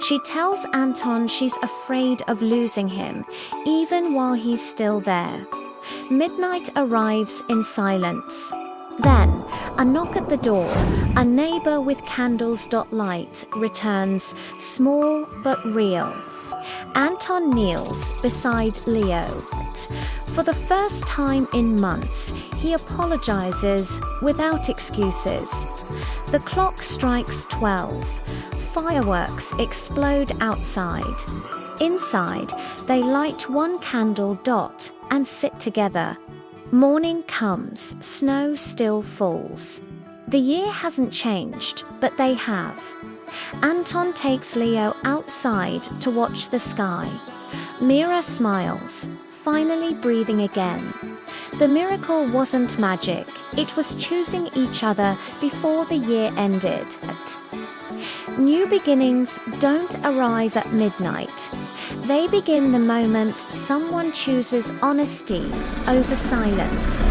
She tells Anton she's afraid of losing him, even while he's still there. Midnight arrives in silence. Then, a knock at the door. A neighbor with candles light returns, small but real. Anton kneels beside Leo. For the first time in months, he apologizes without excuses. The clock strikes 12. Fireworks explode outside. Inside, they light one candle and sit together. Morning comes, snow still falls. The year hasn't changed, but they have. Anton takes Leo outside to watch the sky. Mira smiles, finally breathing again. The miracle wasn't magic, it was choosing each other before the year ended. New beginnings don't arrive at midnight. They begin the moment someone chooses honesty over silence.